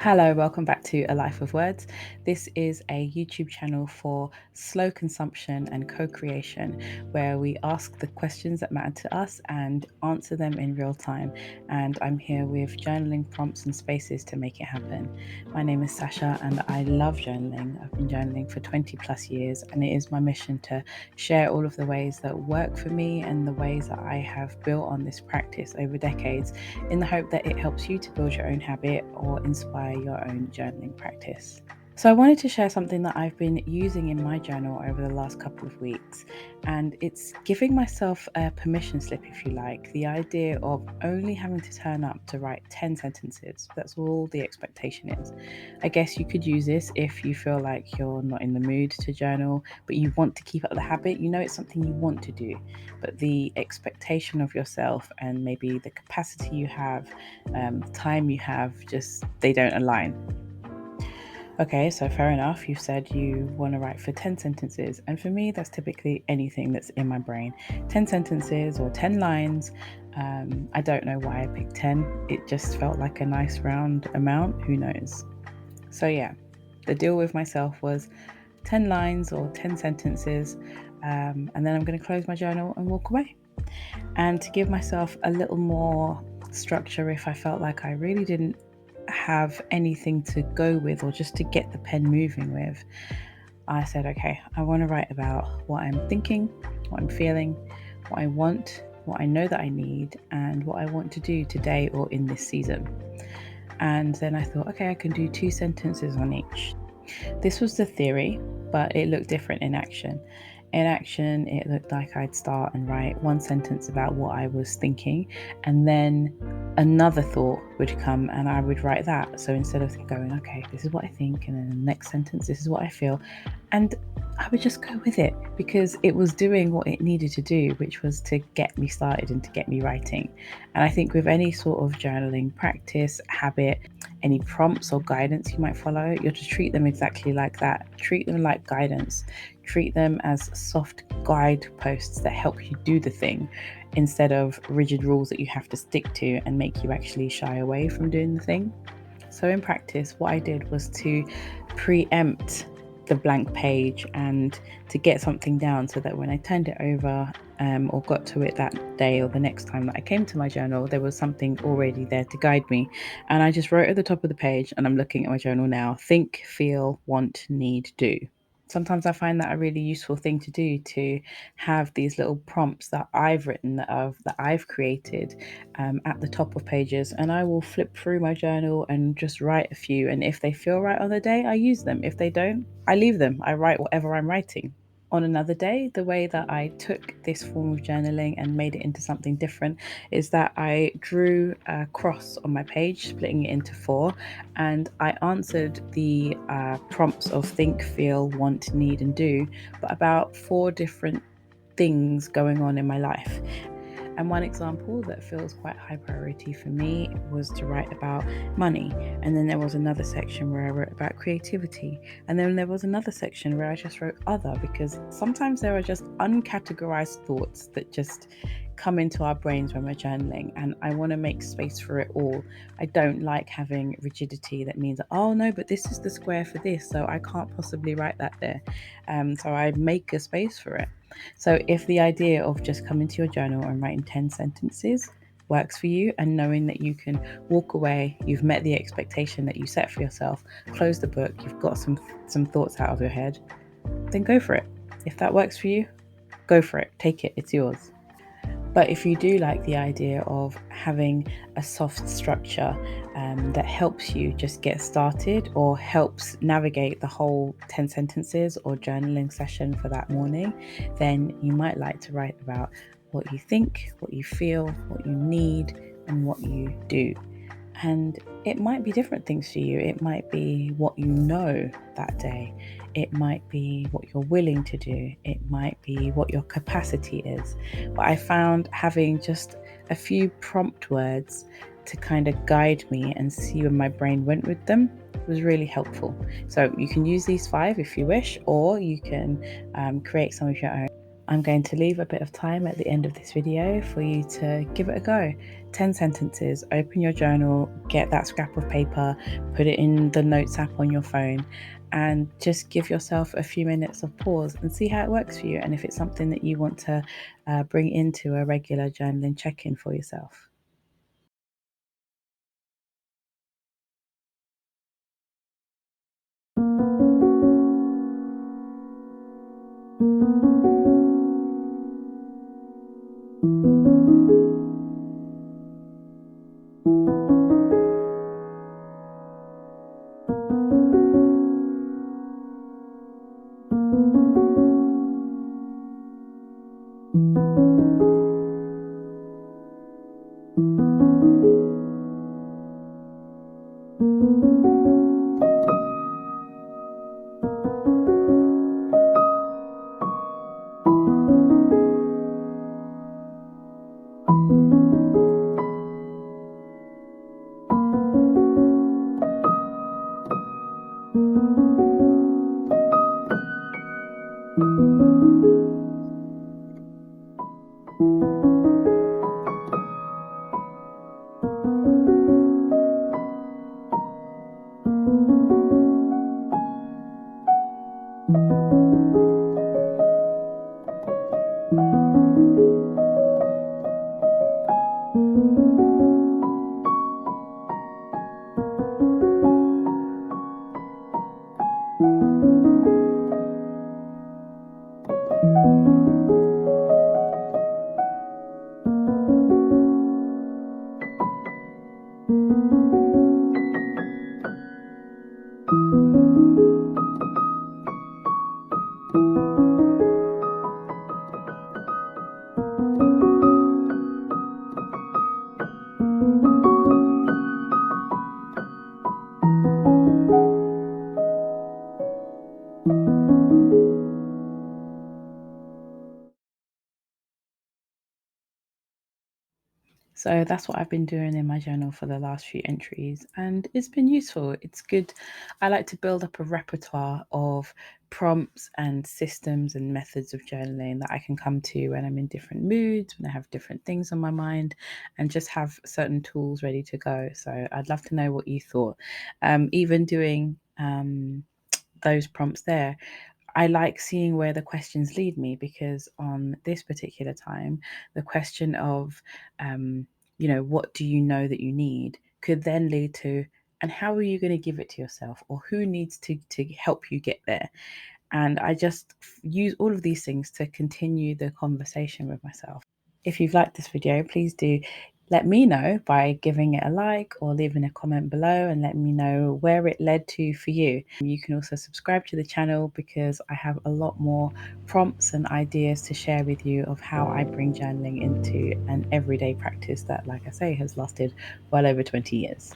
Hello, welcome back to A Life of Words. This is a YouTube channel for slow consumption and co-creation, where we ask the questions that matter to us and answer them in real time. And I'm here with journaling prompts and spaces to make it happen. My name is Sasha and I love journaling. I've been journaling for 20 plus years, and it is my mission to share all of the ways that work for me and the ways that I have built on this practice over decades, in the hope that it helps you to build your own habit or inspire your own journaling practice. So I wanted to share something that I've been using in my journal over the last couple of weeks, and it's giving myself a permission slip, if you like. The idea of only having to turn up to write 10 sentences. That's all the expectation is. I guess you could use this if you feel like you're not in the mood to journal, but you want to keep up the habit. You know it's something you want to do, but the expectation of yourself and maybe the capacity you have, time you have, just they don't align. Okay, so fair enough. You said you want to write for 10 sentences. And for me, that's typically anything that's in my brain. 10 sentences or 10 lines. I don't know why I picked 10. It just felt like a nice round amount. Who knows? So, yeah, the deal with myself was 10 lines or 10 sentences. And then I'm going to close my journal and walk away. And to give myself a little more structure, if I felt like I really didn't have anything to go with or just to get the pen moving with, I said, okay, I want to write about what I'm thinking, what I'm feeling, what I want, what I know that I need, and what I want to do today or in this season. And then I thought, okay, I can do 2 sentences on each. This was the theory, but it looked different in action. In action, it looked like I'd start and write one sentence about what I was thinking, and then another thought would come and I would write that. So instead of going, okay, this is what I think, and then the next sentence, this is what I feel, and I would just go with it because it was doing what it needed to do, which was to get me started and to get me writing. And I think with any sort of journaling practice, habit, any prompts or guidance you might follow, you're to treat them exactly like that. Treat them like guidance. Treat them as soft guideposts that help you do the thing, instead of rigid rules that you have to stick to and make you actually shy away from doing the thing. So in practice, what I did was to preempt the blank page and to get something down so that when I turned it over or got to it that day or the next time that I came to my journal, there was something already there to guide me. And I just wrote at the top of the page, and I'm looking at my journal now: think, feel, want, need, do. Sometimes I find that a really useful thing to do, to have these little prompts that I've written, that I've created, at the top of pages, and I will flip through my journal and just write a few. And if they feel right on the day, I use them. If they don't, I leave them. I write whatever I'm writing. On another day, the way that I took this form of journaling and made it into something different is that I drew a cross on my page, splitting it into 4, and I answered the prompts of think, feel, want, need, and do, but about 4 different things going on in my life. And one example that feels quite high priority for me was to write about money. And then there was another section where I wrote about creativity. And then there was another section where I just wrote other, because sometimes there are just uncategorized thoughts that just come into our brains when we're journaling, and I want to make space for it all. I don't like having rigidity that means, oh no, but this is the square for this, so I can't possibly write that there. So I make a space for it. So if the idea of just coming to your journal and writing 10 sentences works for you, and knowing that you can walk away, you've met the expectation that you set for yourself, close the book, you've got some thoughts out of your head, then go for it. If that works for you, go for it. Take it. It's yours. But if you do like the idea of having a soft structure that helps you just get started, or helps navigate the whole 10 sentences or journaling session for that morning, then you might like to write about what you think, what you feel, what you need, and what you do. And it might be different things for you. It might be what you know that day. It might be what you're willing to do. It might be what your capacity is. But I found having just a few prompt words to kind of guide me and see where my brain went with them was really helpful. So you can use these 5 if you wish, or you can create some of your own. I'm going to leave a bit of time at the end of this video for you to give it a go. 10 sentences, open your journal, get that scrap of paper, put it in the notes app on your phone, and just give yourself a few minutes of pause and see how it works for you, and if it's something that you want to bring into a regular journaling check-in for yourself. So that's what I've been doing in my journal for the last few entries, and it's been useful. It's good. I like to build up a repertoire of prompts and systems and methods of journaling that I can come to when I'm in different moods, when I have different things on my mind, and just have certain tools ready to go. So I'd love to know what you thought. Even doing those prompts there, I like seeing where the questions lead me, because on this particular time, the question of, what do you know that you need could then lead to, and how are you going to give it to yourself, or who needs to help you get there? And I just use all of these things to continue the conversation with myself. If you've liked this video, please do let me know by giving it a like or leaving a comment below, and let me know where it led to for you. You can also subscribe to the channel, because I have a lot more prompts and ideas to share with you of how I bring journaling into an everyday practice that, like I say, has lasted well over 20 years.